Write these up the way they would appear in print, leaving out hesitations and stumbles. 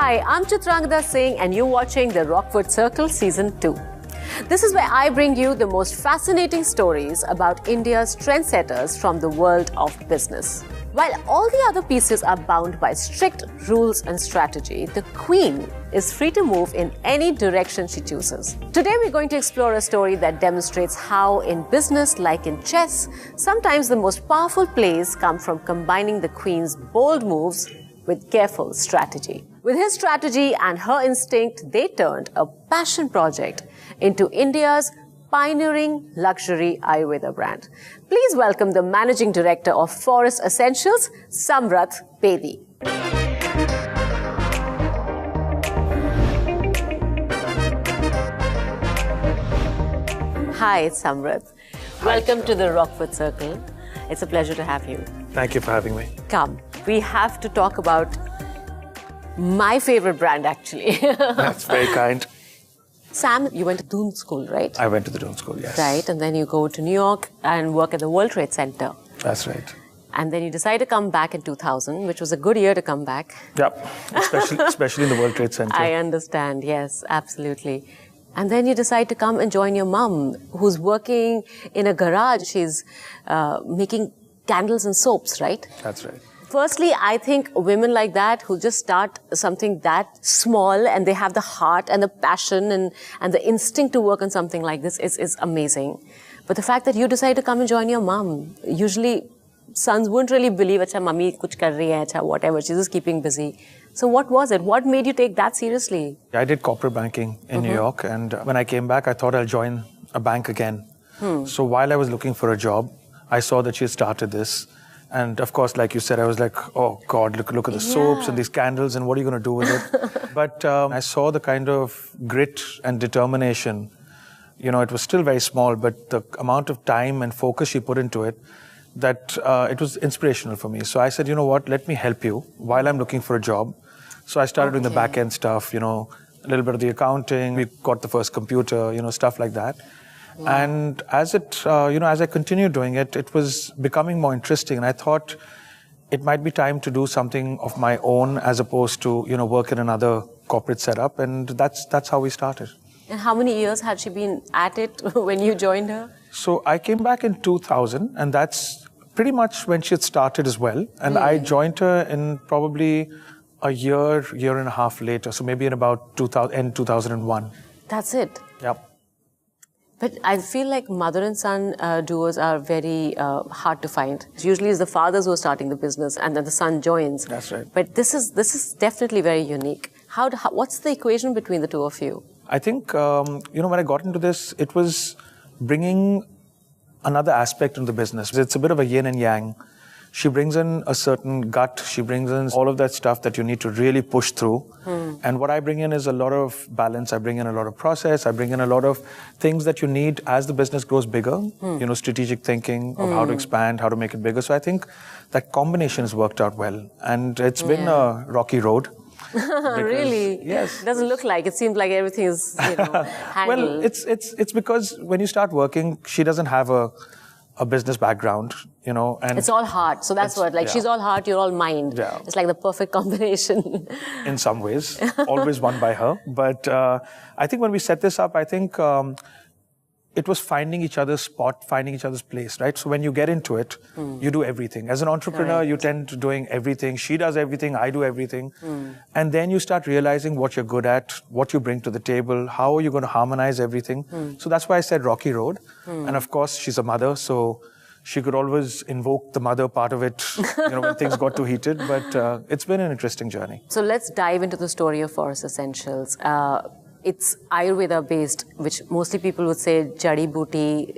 Hi, I'm Chitrangada Singh and you're watching the Rockford Circle Season 2. This is where I bring you the most fascinating stories about India's trendsetters from the world of business. While all the other pieces are bound by strict rules and strategy, the Queen is free to move in any direction she chooses. Today we're going to explore a story that demonstrates how in business, like in chess, sometimes the most powerful plays come from combining the Queen's bold moves with careful strategy. With his strategy and her instinct, they turned a passion project into India's pioneering luxury Ayurveda brand. Please welcome the Managing Director of Forest Essentials, Samrat Bedi. Hi, it's Samrat. Welcome to the Rockford Circle. It's a pleasure to have you. Thank you for having me. Come, we have to talk about my favorite brand, actually. That's very kind. Sam, you went to Doon School, right? I went to the Doon School, yes. Right, and then you go to New York and work at the World Trade Center. That's right. And then you decide to come back in 2000, which was a good year to come back. Yep, especially in the World Trade Center. I understand, yes, absolutely. And then you decide to come and join your mum, who's working in a garage. She's making candles and soaps, right? That's right. Firstly, I think women like that who just start something that small and they have the heart and the passion and the instinct to work on something like this is amazing. But the fact that you decide to come and join your mom, usually sons wouldn't really believe, acha, mummy kuch kar rahi hai, acha, whatever, she's just keeping busy. So what was it? What made you take that seriously? I did corporate banking in New York, and when I came back, I thought I'll join a bank again. So while I was looking for a job, I saw that she had started this. And of course, like you said, I was like, oh God, look at the soaps and these candles and what are you going to do with it? But I saw the kind of grit and determination. You know, it was still very small, but the amount of time and focus she put into it, that it was inspirational for me. So I said, you know what, let me help you while I'm looking for a job. So I started doing the back end stuff, you know, a little bit of the accounting. We got the first computer, you know, stuff like that. Wow. And as as I continued doing it, it was becoming more interesting. And I thought it might be time to do something of my own as opposed to, you know, work in another corporate setup. And that's how we started. And how many years had she been at it when you joined her? So I came back in 2000, and that's pretty much when she had started as well. And I joined her in probably a year and a half later. So maybe in about 2001. That's it? Yep. But I feel like mother and son duos are very hard to find. Usually it's the fathers who are starting the business and then the son joins. That's right. But this is definitely very unique. What's the equation between the two of you? I think, when I got into this, it was bringing another aspect into the business. It's a bit of a yin and yang. She brings in a certain gut. She brings in all of that stuff that you need to really push through. And what I bring in is a lot of balance. I bring in a lot of process. I bring in a lot of things that you need as the business grows bigger. You know, strategic thinking of how to expand, how to make it bigger. So I think that combination has worked out well. And it's been a rocky road. Really? Yes. It doesn't look like. It seems like everything is, handled. Well, it's because when you start working, she doesn't have a business background, you know, and it's all heart. So that's what, she's all heart, you're all mind. Yeah. It's like the perfect combination. In some ways, always won by her. But I think when we set this up, I think it was finding each other's spot, finding each other's place, right? So when you get into it, you do everything. As an entrepreneur, you tend to doing everything. She does everything, I do everything. And then you start realizing what you're good at, what you bring to the table, how are you going to harmonize everything. So that's why I said rocky road. And of course, she's a mother, so she could always invoke the mother part of it, when things got too heated. But it's been an interesting journey. So let's dive into the story of Forest Essentials. It's Ayurveda based, which mostly people would say jadi booty,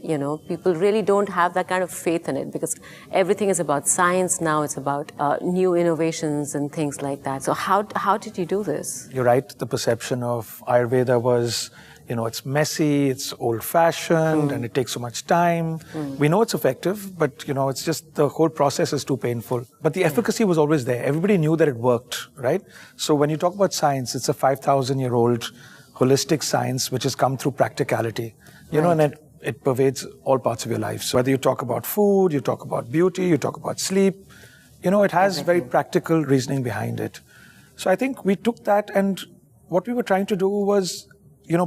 people really don't have that kind of faith in it because everything is about science now, it's about new innovations and things like that. So how did you do this? You're right, the perception of Ayurveda was, it's messy, it's old-fashioned, and it takes so much time. We know it's effective, but, it's just the whole process is too painful. But the efficacy was always there. Everybody knew that it worked, right? So when you talk about science, it's a 5,000-year-old holistic science which has come through practicality, and it pervades all parts of your life. So whether you talk about food, you talk about beauty, you talk about sleep, it has very practical reasoning behind it. So I think we took that, and what we were trying to do was,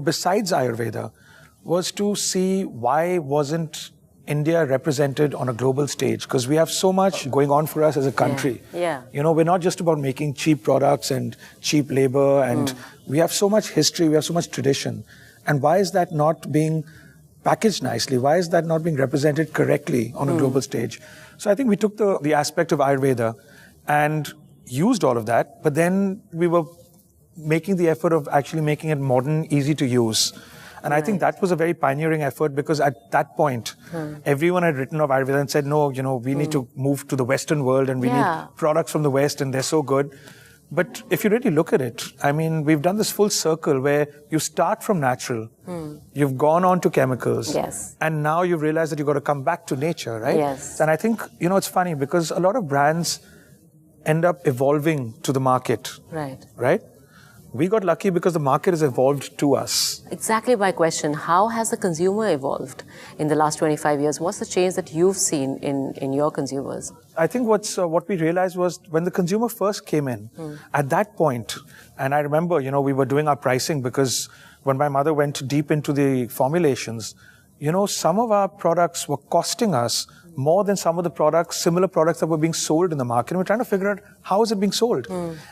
besides Ayurveda, was to see why wasn't India represented on a global stage, because we have so much going on for us as a country. Yeah. We're not just about making cheap products and cheap labor, and we have so much history, we have so much tradition. And why is that not being packaged nicely? Why is that not being represented correctly on a global stage? So I think we took the aspect of Ayurveda and used all of that, but then we were making the effort of actually making it modern, easy to use. And I think that was a very pioneering effort, because at that point, everyone had written of Ayurveda and said, no, we need to move to the Western world and we need products from the West and they're so good. But if you really look at it, I mean, we've done this full circle where you start from natural, you've gone on to chemicals, and now you've realized that you've got to come back to nature, right? Yes. And I think, it's funny because a lot of brands end up evolving to the market. Right? We got lucky because the market has evolved to us. Exactly my question. How has the consumer evolved in the last 25 years? What's the change that you've seen in your consumers? I think what we realized was when the consumer first came in, at that point, and I remember, we were doing our pricing because when my mother went deep into the formulations, some of our products were costing us more than some of the similar products that were being sold in the market. And we're trying to figure out how is it being sold.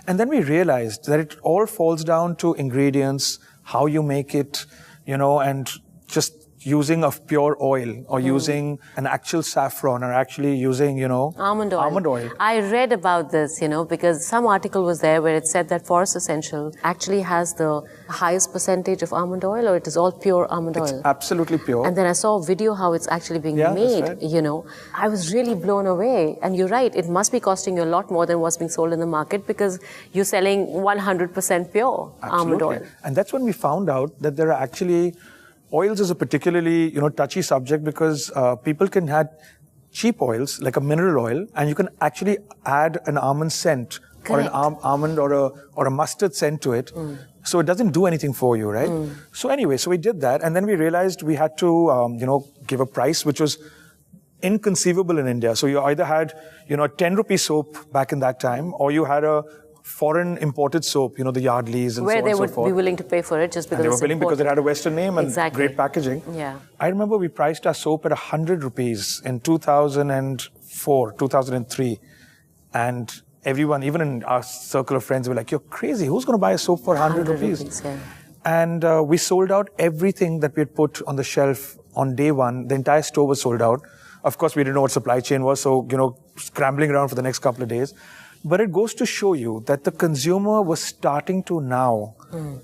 And then we realized that it all falls down to ingredients, how you make it, and just using of pure oil or using an actual saffron or actually using, almond oil. Almond oil. I read about this, because some article was there where it said that Forest Essential actually has the highest percentage of almond oil, or it is all pure almond oil. It's absolutely pure. And then I saw a video how it's actually being made, that's right. I was really blown away. And you're right, it must be costing you a lot more than what's being sold in the market because you're selling 100% pure almond oil. And that's when we found out that there are actually oils is a particularly, touchy subject because people can add cheap oils like a mineral oil, and you can actually add an almond scent or an almond or a mustard scent to it. So it doesn't do anything for you, right? So anyway, so we did that, and then we realized we had to, give a price which was inconceivable in India. So you either had, a 10 rupee soap back in that time, or you had a foreign imported soap, the Yardleys and where so on and so forth. Where they would be willing to pay for it just because they were it's willing imported. because it had a Western name and great packaging. Yeah. I remember we priced our soap at 100 rupees in 2004, 2003. And everyone, even in our circle of friends, were like, you're crazy. Who's going to buy a soap for 100 rupees? And we sold out everything that we had put on the shelf on day one. The entire store was sold out. Of course, we didn't know what supply chain was, so, scrambling around for the next couple of days. But it goes to show you that the consumer was starting to now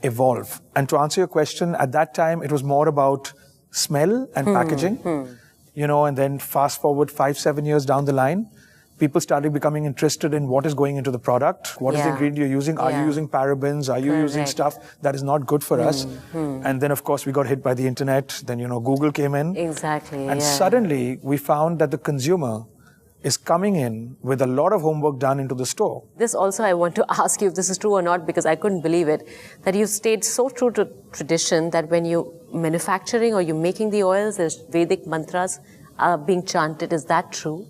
evolve. And to answer your question, at that time, it was more about smell and packaging. And then fast forward 5-7 years down the line, people started becoming interested in what is going into the product, what is the ingredient you're using, are you using parabens, are you using stuff that is not good for us? And then, of course, we got hit by the internet. Then, Google came in. Exactly. And suddenly, we found that the consumer is coming in with a lot of homework done into the store. This also I want to ask you if this is true or not, because I couldn't believe it, that you stayed so true to tradition that when you're manufacturing or you're making the oils, there's Vedic mantras being chanted. Is that true?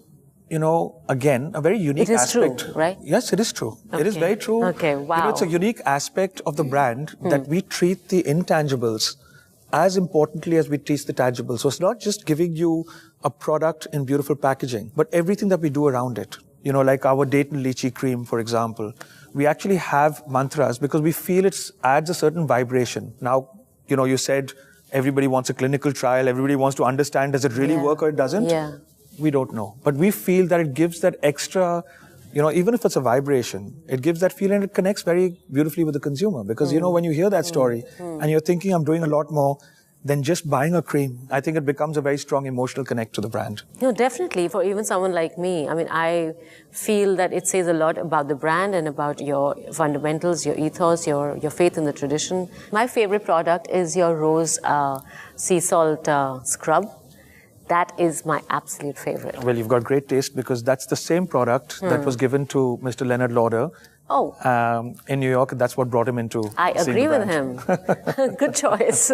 Again, a very unique aspect. It is true, right? Yes, it is true. Okay. It is very true. Okay, wow. It's a unique aspect of the brand that we treat the intangibles as importantly as we treat the tangible. So it's not just giving you a product in beautiful packaging, but everything that we do around it. Like our Dayton Lychee cream, for example. We actually have mantras because we feel it adds a certain vibration. Now, you said everybody wants a clinical trial, everybody wants to understand, does it really work or it doesn't? Yeah. We don't know. But we feel that it gives that extra, even if it's a vibration, it gives that feeling, it connects very beautifully with the consumer. Because, when you hear that story and you're thinking, I'm doing a lot more than just buying a cream, I think it becomes a very strong emotional connect to the brand. No, definitely. For even someone like me, I feel that it says a lot about the brand and about your fundamentals, your ethos, your faith in the tradition. My favorite product is your rose sea salt scrub. That is my absolute favorite. Well, you've got great taste because that's the same product that was given to Mr. Leonard Lauder in New York. That's what brought him into I agree with brand. him. Good choice.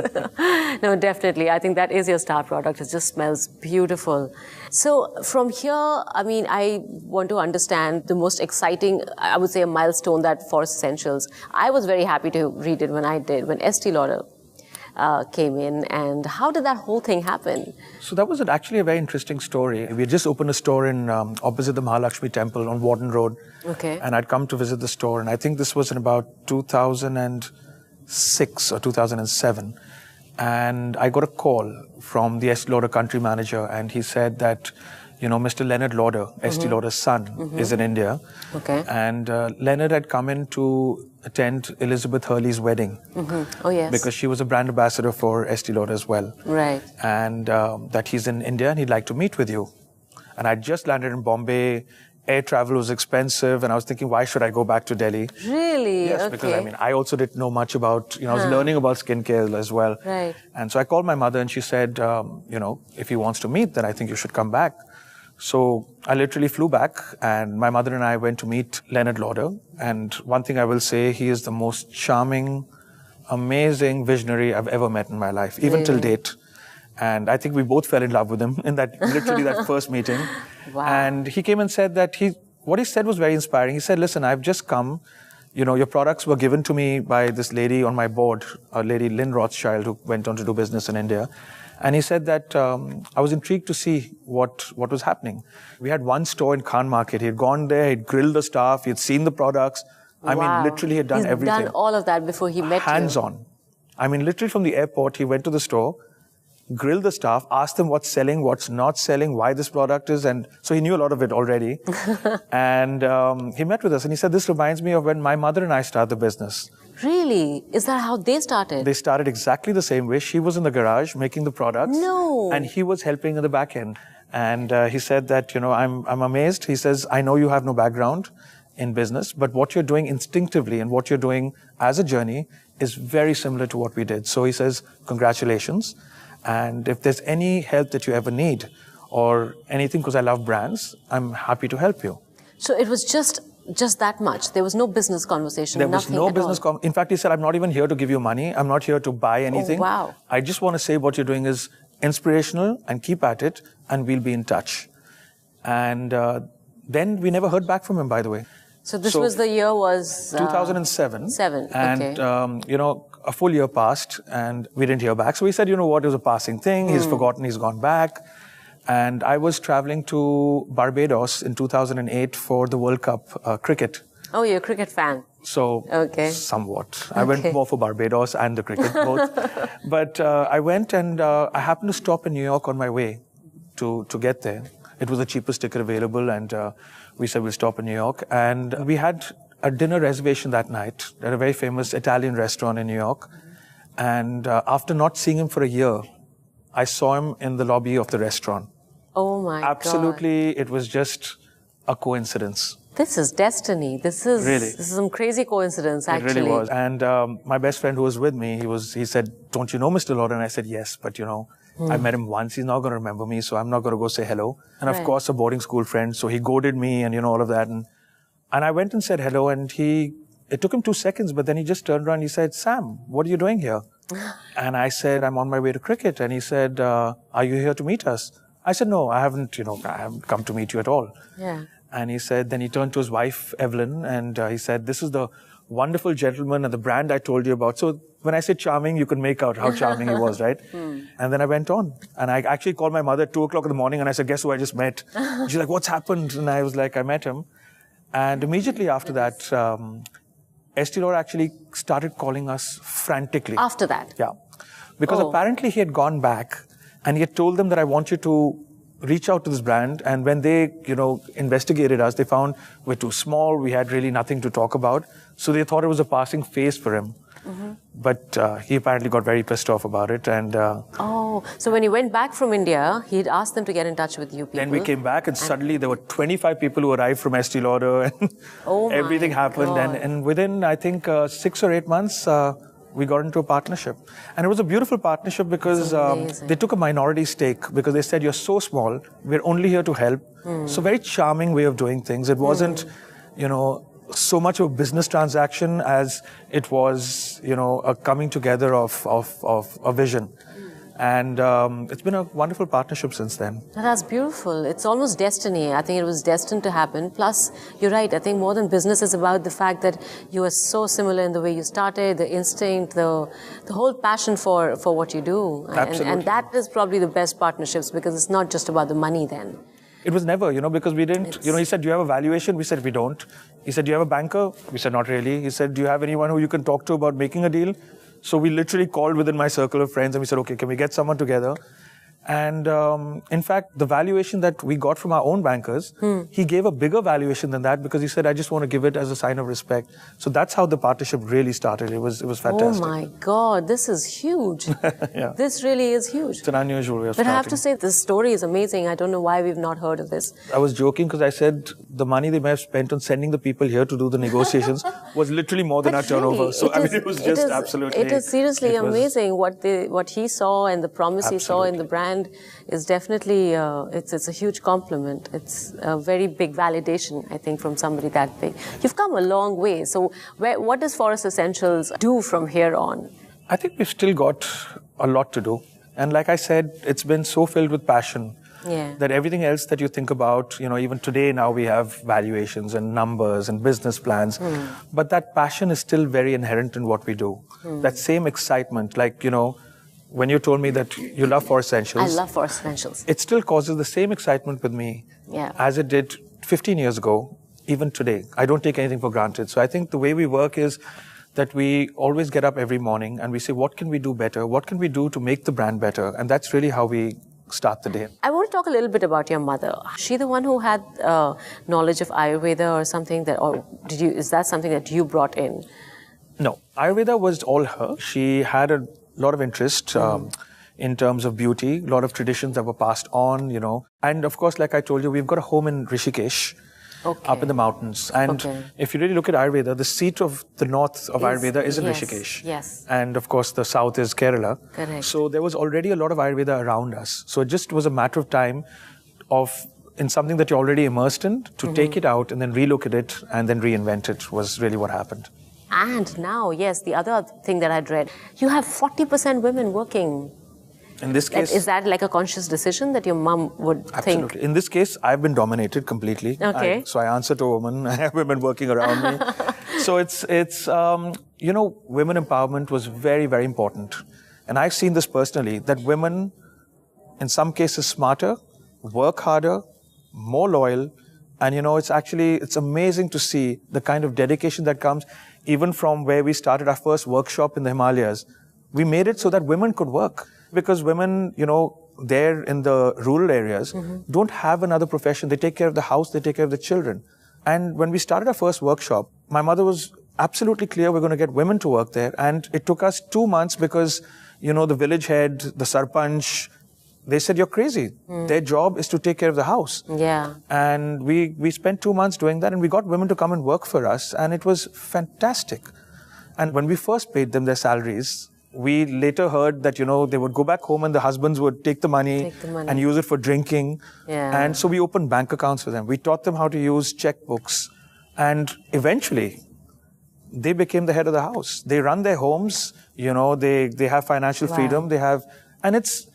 No, definitely. I think that is your star product. It just smells beautiful. So from here, I mean, I want to understand the most exciting, I would say, a milestone that Forest Essentials. I was very happy to read it when I did, when Estee Lauder came in. And how did that whole thing happen? So that was actually a very interesting story. We had just opened a store in opposite the Mahalakshmi Temple on Warden Road. Okay. And I'd come to visit the store, and I think this was in about 2006 or 2007. And I got a call from the Estee Lauder country manager, and he said that, you know, Mr. Leonard Lauder, Estee Lauder's son, is in India. Okay. And Leonard had come in to attend Elizabeth Hurley's wedding. Oh, yes. Because she was a brand ambassador for Estee Lauder as well. Right. And that he's in India and he'd like to meet with you. And I just landed in Bombay. Air travel was expensive, and I was thinking, why should I go back to Delhi? Really? Yes, okay. because I mean, I also didn't know much about, you know, I was learning about skincare as well. Right. And so I called my mother, and she said, you know, if he wants to meet, then I think you should come back. So I literally flew back, and my mother and I went to meet Leonard Lauder. And one thing I will say, he is the most charming, amazing visionary I've ever met in my life, even till date. And I think we both fell in love with him in that, literally that first meeting. Wow. And he came and said that what he said was very inspiring. He said, listen, I've just come, you know, your products were given to me by this lady on my board, a lady, Lynn Rothschild, who went on to do business in India. And he said that I was intrigued to see what was happening. We had one store in Khan Market. He had gone there, he'd grilled the staff, he had seen the products. I mean, literally he had done everything. He's done all of that before he met you. Hands-on. I mean, literally from the airport, he went to the store, grilled the staff, asked them what's selling, what's not selling, why this product is. And so he knew a lot of it already. And he met with us and he said, this reminds me of when my mother and I started the business. Really? Is that how they started? They started exactly the same way. She was in the garage making the products. No. And he was helping in the back end. And he said that, you know, I'm amazed. He says, I know you have no background in business, but what you're doing instinctively and what you're doing as a journey is very similar to what we did. So he says, congratulations. And if there's any help that you ever need or anything, because I love brands, I'm happy to help you. So it was just that much. There was no business conversation. There was no business. In fact, he said, I'm not even here to give you money. I'm not here to buy anything. Oh, wow. I just want to say what you're doing is inspirational and keep at it and we'll be in touch. And then we never heard back from him, by the way. So this was the year was... 2007. And, okay. You know, a full year passed and we didn't hear back. So we said, you know what, it was a passing thing. He's forgotten, he's gone back. And I was traveling to Barbados in 2008 for the World Cup cricket. Oh, you're a cricket fan. So, somewhat. I went more for Barbados and the cricket, both. But I went and I happened to stop in New York on my way to get there. It was the cheapest ticket available and we said we'll stop in New York. And we had a dinner reservation that night at a very famous Italian restaurant in New York. And after not seeing him for a year, I saw him in the lobby of the restaurant. Oh my God. Absolutely, it was just a coincidence. This is destiny. This is some crazy coincidence, actually. It really was. And my best friend who was with me, he said, don't you know Mr. Lauder? And I said, yes, but you know, I met him once. He's not going to remember me, so I'm not going to go say hello. And of course, a boarding school friend. So he goaded me and, you know, all of that. And I went and said hello and it took him 2 seconds, but then he just turned around and he said, Sam, what are you doing here? And I said, I'm on my way to cricket. And he said, are you here to meet us? I said, no, I haven't come to meet you at all. Yeah. And he said, then he turned to his wife, Evelyn, and he said, this is the wonderful gentleman and the brand I told you about. So when I said charming, you can make out how charming he was, right? And then I went on. And I actually called my mother at 2 o'clock in the morning and I said, guess who I just met? She's like, what's happened? And I was like, I met him. And immediately after that, Estee Lauder actually started calling us frantically. After that? Yeah. Because apparently he had gone back and he had told them that I want you to reach out to this brand. And when they, you know, investigated us, they found we're too small. We had really nothing to talk about. So they thought it was a passing phase for him. But he apparently got very pissed off about it. And so when he went back from India, he'd asked them to get in touch with you people. Then we came back and suddenly there were 25 people who arrived from Estee Lauder and everything happened. And within, I think, 6 or 8 months, we got into a partnership. And it was a beautiful partnership because they took a minority stake because they said, you're so small, we're only here to help. So very charming way of doing things. It wasn't, you know, so much of a business transaction as it was, a coming together of a vision. And it's been a wonderful partnership since then. That's beautiful. It's almost destiny. I think it was destined to happen. Plus, you're right. I think more than business is about the fact that you are so similar in the way you started, the instinct, the whole passion for what you do. Absolutely. And that is probably the best partnerships, because it's not just about the money then. It was never, because we didn't, he said, do you have a valuation? We said, we don't. He said, do you have a banker? We said, not really. He said, do you have anyone who you can talk to about making a deal? So we literally called within my circle of friends and we said, okay, can we get someone together? And in fact, the valuation that we got from our own bankers, he gave a bigger valuation than that because he said, I just want to give it as a sign of respect. So that's how the partnership really started. It was fantastic. Oh my God, this is huge. Yeah. This really is huge. It's an unusual way of But starting. I have to say, this story is amazing. I don't know why we've not heard of this. I was joking because I said the money they may have spent on sending the people here to do the negotiations was literally more than our turnover. Really, So it was just absolutely... It is seriously amazing what he saw and the promise he saw in the brand is definitely, it's a huge compliment. It's a very big validation, I think, from somebody that big. You've come a long way. So what does Forest Essentials do from here on? I think we've still got a lot to do. And like I said, it's been so filled with passion that everything else that you think about, even today now we have valuations and numbers and business plans. But that passion is still very inherent in what we do. That same excitement, like, when you told me that you love Forest Essentials. I love Forest Essentials. It still causes the same excitement with me as it did 15 years ago, even today. I don't take anything for granted. So I think the way we work is that we always get up every morning and we say, what can we do better? What can we do to make the brand better? And that's really how we start the day. I want to talk a little bit about your mother. Is she the one who had knowledge of Ayurveda or something is that something that you brought in? No, Ayurveda was all her. She had a lot of interest in terms of beauty, a lot of traditions that were passed on, And of course, like I told you, we've got a home in Rishikesh, up in the mountains. And if you really look at Ayurveda, the seat of the north of Ayurveda is in Rishikesh. Yes. And of course, the south is Kerala. Correct. So there was already a lot of Ayurveda around us. So it just was a matter of time in something that you're already immersed in, to take it out and then relook at it and then reinvent it was really what happened. And now, yes, the other thing that I'd read, you have 40% women working. In this case... Is that like a conscious decision that your mom would think? Absolutely. In this case, I've been dominated completely. Okay. So I answer to a woman. I have women working around me. So it's women empowerment was very, very important. And I've seen this personally, that women, in some cases, smarter, work harder, more loyal. And, it's amazing to see the kind of dedication that comes even from where we started our first workshop in the Himalayas. We made it so that women could work. Because women, there in the rural areas, don't have another profession. They take care of the house, they take care of the children. And when we started our first workshop, my mother was absolutely clear we're going to get women to work there. And it took us 2 months because, the village head, the sarpanch, they said, you're crazy. Their job is to take care of the house. Yeah. And we spent 2 months doing that, and we got women to come and work for us, and it was fantastic. And when we first paid them their salaries, we later heard that, they would go back home and the husbands would take the money and use it for drinking. Yeah. And so we opened bank accounts for them. We taught them how to use checkbooks. And eventually, they became the head of the house. They run their homes, they have financial freedom, and it's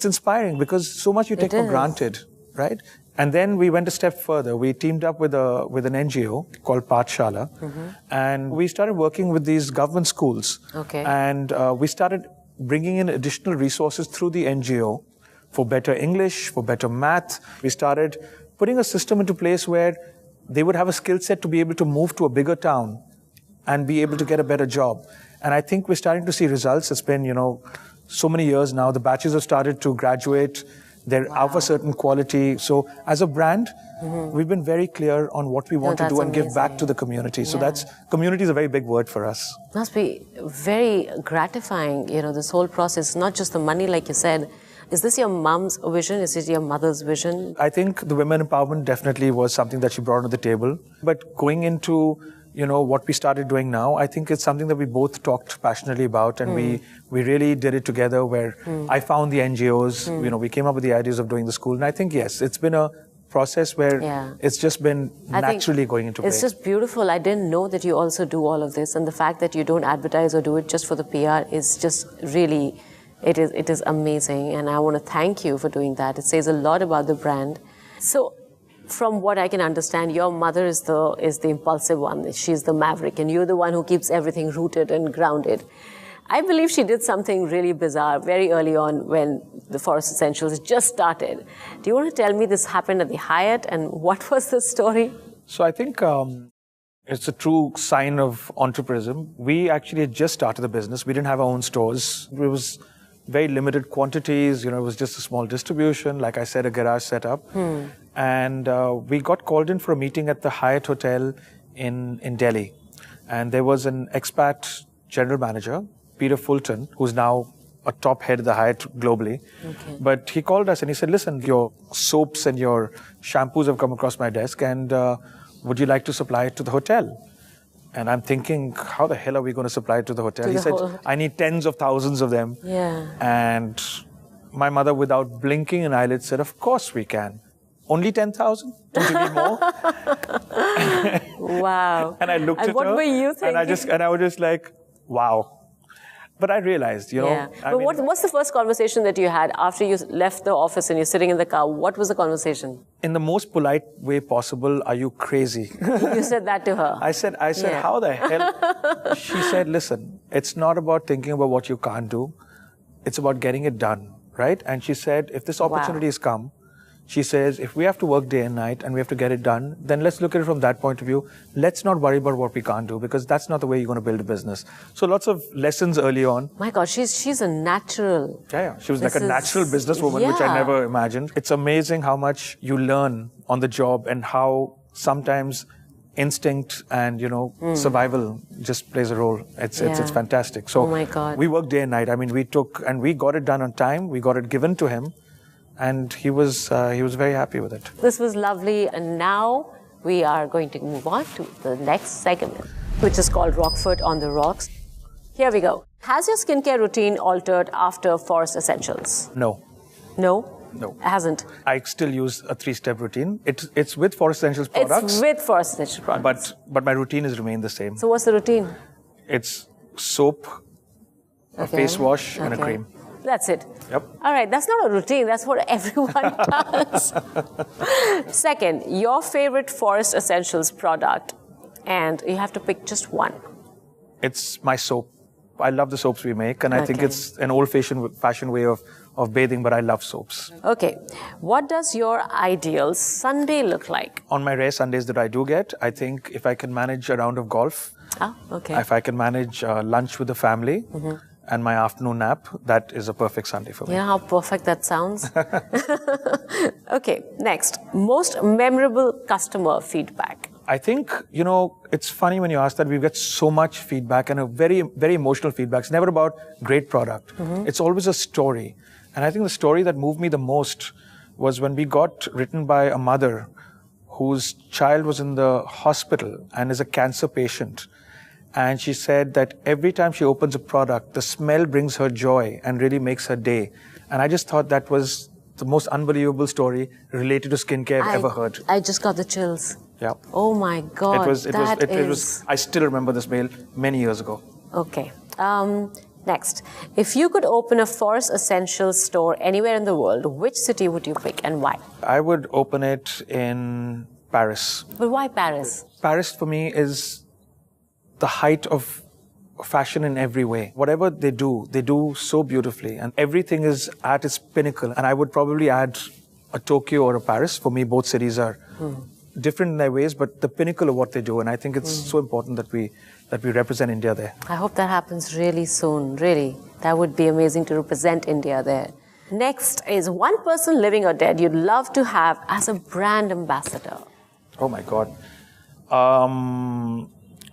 inspiring because so much you take for granted, right? And then we went a step further. We teamed up with an NGO called Pathshala, and we started working with these government schools. Okay. And we started bringing in additional resources through the NGO for better English, for better math. We started putting a system into place where they would have a skill set to be able to move to a bigger town and be able to get a better job. And I think we're starting to see results. It's been, so many years now. The batches have started to graduate. They're of a certain quality. So as a brand, we've been very clear on what we want to do and give back to the community. So community is a very big word for us. Must be very gratifying, this whole process, not just the money, like you said. Is this your mom's vision? Is it your mother's vision? I think the women empowerment definitely was something that she brought to the table. But going into what we started doing now, I think it's something that we both talked passionately about, and we really did it together where I found the NGOs, we came up with the ideas of doing the school. And I think, yes, it's been a process where Yeah. it's just been I think naturally going into play. It's just beautiful. I didn't know that you also do all of this, and the fact that you don't advertise or do it just for the PR is just really, it is amazing. And I want to thank you for doing that. It says a lot about the brand. So, from what I can understand, your mother is the impulsive one. She's the maverick, and you're the one who keeps everything rooted and grounded. I believe she did something really bizarre very early on when the Forest Essentials just started. Do you want to tell me this happened at the Hyatt, and what was the story? So I think it's a true sign of entrepreneurism. We actually had just started the business. We didn't have our own stores. It was very limited quantities. It was just a small distribution. Like I said, a garage setup. And we got called in for a meeting at the Hyatt Hotel in Delhi. And there was an expat general manager, Peter Fulton, who's now a top head of the Hyatt globally. Okay. But he called us and he said, listen, your soaps and your shampoos have come across my desk, and would you like to supply it to the hotel? And I'm thinking, how the hell are we going to supply it to the hotel? He said, I need tens of thousands of them. Yeah. And my mother, without blinking an eyelid, said, of course we can. Only 10,000? Don't you need more? Wow. And I looked at her. And what were you thinking? And I was just like, wow. But I realized, Yeah. But what's the first conversation that you had after you left the office and you're sitting in the car? What was the conversation? In the most polite way possible, are you crazy? You said that to her. I said, Yeah. how the hell? She said, listen, it's not about thinking about what you can't do. It's about getting it done, right? And she said, if this opportunity has come, she says, if we have to work day and night and we have to get it done, then let's look at it from that point of view. Let's not worry about what we can't do, because that's not the way you're going to build a business. So lots of lessons early on. My God, she's a natural. Yeah. She was like a natural businesswoman, which I never imagined. It's amazing how much you learn on the job and how sometimes instinct and, survival just plays a role. It's fantastic. So oh my God. We worked day and night. I mean, we got it done on time. We got it given to him. And he was very happy with it. This was lovely, and now we are going to move on to the next segment, which is called Rockford on the Rocks. Here we go. Has your skincare routine altered after Forest Essentials? No. No? No. It hasn't? I still use a 3-step routine. It's with Forest Essentials products. It's with Forest Essentials products. But my routine has remained the same. So what's the routine? It's soap, a face wash, and a cream. That's it. Yep. All right, that's not a routine. That's what everyone does. Second, your favorite Forest Essentials product, and you have to pick just one. It's my soap. I love the soaps we make, and I think it's an old-fashioned way of bathing, but I love soaps. Okay. What does your ideal Sunday look like? On my rare Sundays that I do get, I think if I can manage a round of golf, if I can manage lunch with the family, and my afternoon nap, that is a perfect Sunday for me. You know how perfect that sounds? Okay, next. Most memorable customer feedback. I think, it's funny when you ask that. We get so much feedback, and a very, very emotional feedback. It's never about great product. It's always a story. And I think the story that moved me the most was when we got written by a mother whose child was in the hospital and is a cancer patient. And she said that every time she opens a product, the smell brings her joy and really makes her day. And I just thought that was the most unbelievable story related to skincare I've ever heard. I just got the chills. Yeah. Oh my God. It was. I still remember this mail many years ago. Okay. Next. If you could open a Forest Essentials store anywhere in the world, which city would you pick and why? I would open it in Paris. But why Paris? Paris for me is the height of fashion in every way. Whatever they do so beautifully, and everything is at its pinnacle. And I would probably add a Tokyo or a Paris. For me, both cities are different in their ways, but the pinnacle of what they do. And I think it's so important that we represent India there. I hope that happens really soon, really. That would be amazing to represent India there. Next is one person, living or dead, you'd love to have as a brand ambassador. Oh my God.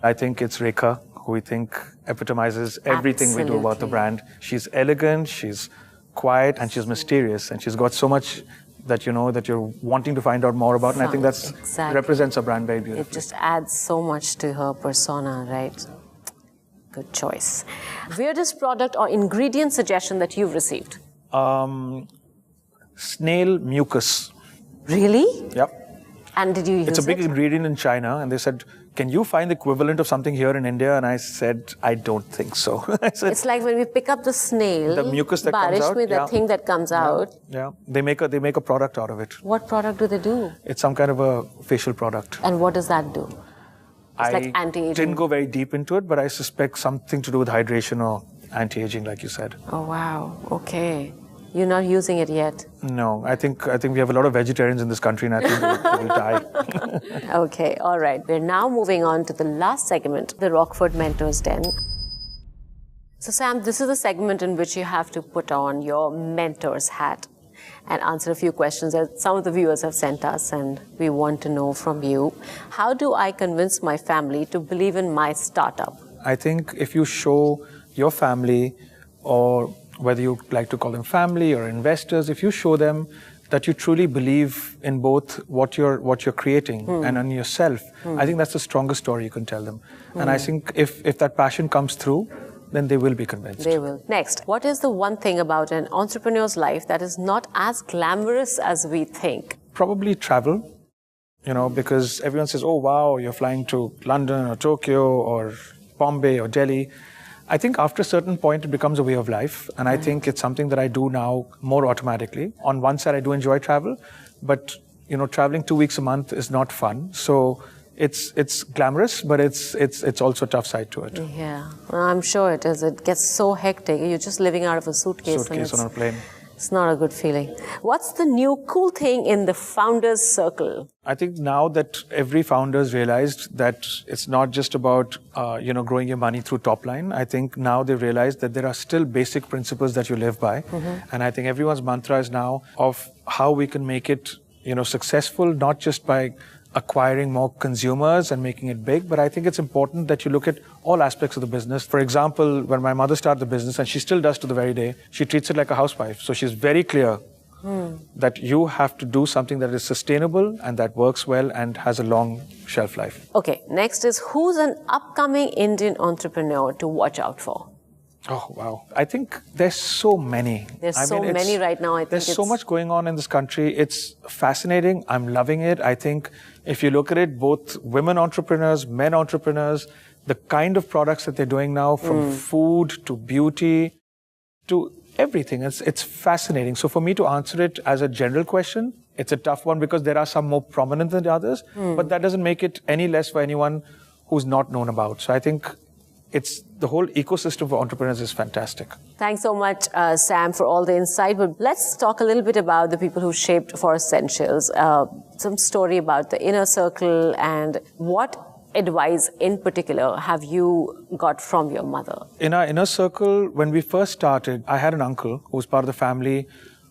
I think it's Rekha, who we think epitomizes everything we do about the brand. She's elegant, she's quiet, and she's mysterious. And she's got so much that that you're wanting to find out more about. And I think that represents a brand very beautifully. It just adds so much to her persona, right? Good choice. Weirdest product or ingredient suggestion that you've received? Snail mucus. Really? Yep. And did you use it? It's a big ingredient in China, and they said, can you find the equivalent of something here in India? And I said, I don't think so. I said, it's like when we pick up the snail, the mucus that comes out. that thing that comes out. Yeah, they make a product out of it. What product do they do? It's some kind of a facial product. And what does that do? It's like anti-aging. Didn't go very deep into it, but I suspect something to do with hydration or anti-aging, like you said. Oh wow! Okay. You're not using it yet? No, I think we have a lot of vegetarians in this country, and I think they will die. Okay, all right. We're now moving on to the last segment, the Rockford Mentors Den. So Sam, this is the segment in which you have to put on your mentor's hat and answer a few questions that some of the viewers have sent us, and we want to know from you. How do I convince my family to believe in my startup? I think if you show your family, or whether you like to call them family or investors, if you show them that you truly believe in both what you're creating and on yourself, I think that's the strongest story you can tell them. And I think if that passion comes through, then they will be convinced. They will. Next, what is the one thing about an entrepreneur's life that is not as glamorous as we think? Probably travel, because everyone says, oh wow, you're flying to London or Tokyo or Bombay or Delhi. I think after a certain point, it becomes a way of life. And I think it's something that I do now more automatically. On one side, I do enjoy travel, but traveling 2 weeks a month is not fun. So it's glamorous, but it's also a tough side to it. Yeah, well, I'm sure it is. It gets so hectic. You're just living out of a suitcase. Suitcase on a plane. It's not a good feeling. What's the new cool thing in the founders circle? I think now that every founder's realized that it's not just about growing your money through top line. I think now they've realized that there are still basic principles that you live by, and I think everyone's mantra is now of how we can make it successful, not just by acquiring more consumers and making it big, but I think it's important that you look at all aspects of the business. For example, when my mother started the business, and she still does to the very day, she treats it like a housewife. So she's very clear that you have to do something that is sustainable and that works well and has a long shelf life. Okay, next is, who's an upcoming Indian entrepreneur to watch out for? Oh, wow. I think there's so many. There's so many right now. There's so much going on in this country. It's fascinating. I'm loving it. I think if you look at it, both women entrepreneurs, men entrepreneurs, the kind of products that they're doing now, from food to beauty to everything, it's fascinating. So for me to answer it as a general question, it's a tough one because there are some more prominent than the others, but that doesn't make it any less for anyone who's not known about. So I think the whole ecosystem for entrepreneurs is fantastic. Thanks so much, Sam, for all the insight. But let's talk a little bit about the people who shaped Forest Essentials. Some story about the inner circle, and what advice in particular have you got from your mother? In our inner circle, when we first started, I had an uncle who was part of the family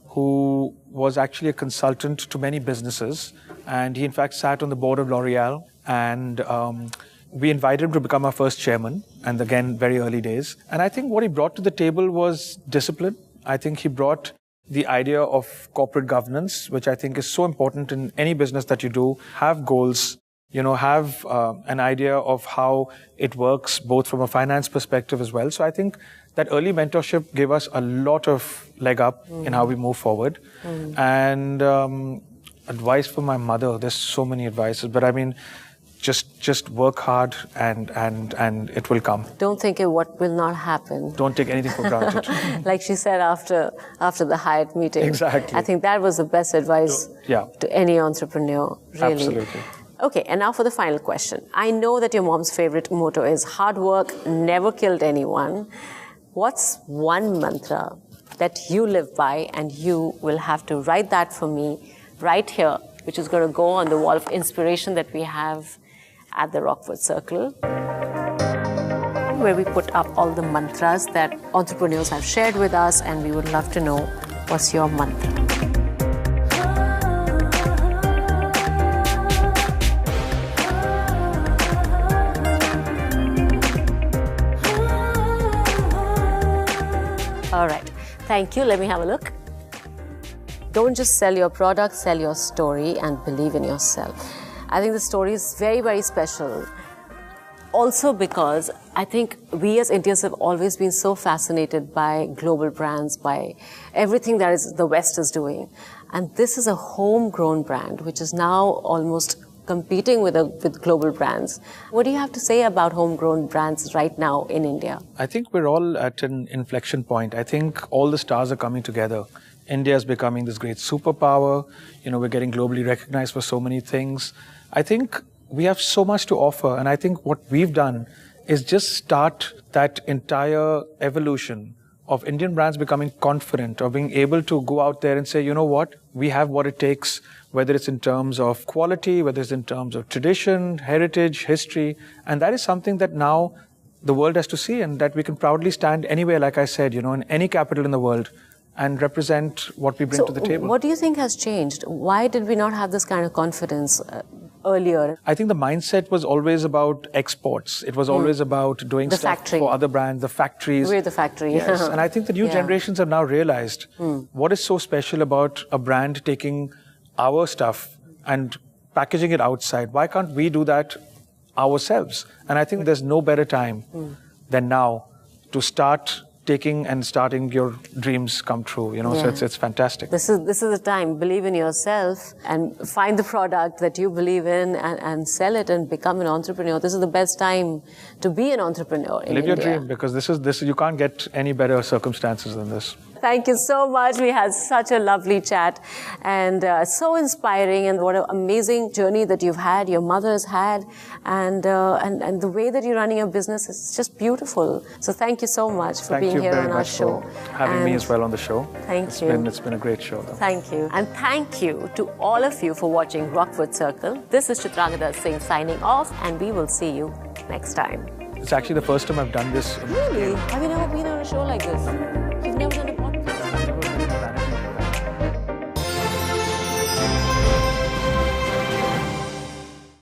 who was actually a consultant to many businesses. And he, in fact, sat on the board of L'Oreal. And we invited him to become our first chairman, and again, very early days. And I think what he brought to the table was discipline. I think he brought the idea of corporate governance, which I think is so important in any business that you do. Have goals, have an idea of how it works, both from a finance perspective as well. So I think that early mentorship gave us a lot of leg up in how we move forward. And advice from my mother, there's so many advices, but I mean, just work hard and it will come. Don't think of what will not happen. Don't take anything for granted. Like she said after the Hyatt meeting. Exactly. I think that was the best advice to any entrepreneur, really. Absolutely. Okay, and now for the final question. I know that your mom's favorite motto is hard work never killed anyone. What's one mantra that you live by, and you will have to write that for me right here, which is going to go on the wall of inspiration that we have at the Rockford Circle, where we put up all the mantras that entrepreneurs have shared with us, and we would love to know what's your mantra. All right, thank you. Let me have a look. Don't just sell your product, sell your story and believe in yourself. I think the story is very, very special. also because I think we as Indians have always been so fascinated by global brands, by everything that is the West is doing. And this is a homegrown brand, which is now almost competing with global brands. What do you have to say about homegrown brands right now in India? I think we're all at an inflection point. I think all the stars are coming together. India is becoming this great superpower. We're getting globally recognized for so many things. I think we have so much to offer. And I think what we've done is just start that entire evolution of Indian brands becoming confident, of being able to go out there and say, you know what, we have what it takes, whether it's in terms of quality, whether it's in terms of tradition, heritage, history. And that is something that now the world has to see, and that we can proudly stand anywhere, like I said, in any capital in the world and represent what we bring to the table. What do you think has changed? Why did we not have this kind of confidence earlier? I think the mindset was always about exports. It was always about doing the stuff factory. for other brands, the factories. We're the factory. Yes, and I think the new generations have now realized what is so special about a brand taking our stuff and packaging it outside. Why can't we do that ourselves? And I think there's no better time than now to start starting your dreams come true, so it's fantastic. This is the time. Believe in yourself and find the product that you believe in and sell it and become an entrepreneur. This is the best time to be an entrepreneur in Live India. your dream, because this is you can't get any better circumstances than this. Thank you so much. We had such a lovely chat and so inspiring, and what an amazing journey that you've had, your mother's had, and the way that you're running your business is just beautiful. So thank you so much for being here on our show. Having me as well on the show. Thank you. It's been a great show, though. Thank you. And thank you to all of you for watching Rockford Circle. This is Chitrangadar Singh signing off, and we will see you next time. It's actually the first time I've done this. Really? Have you never been on a show like this? You've never done a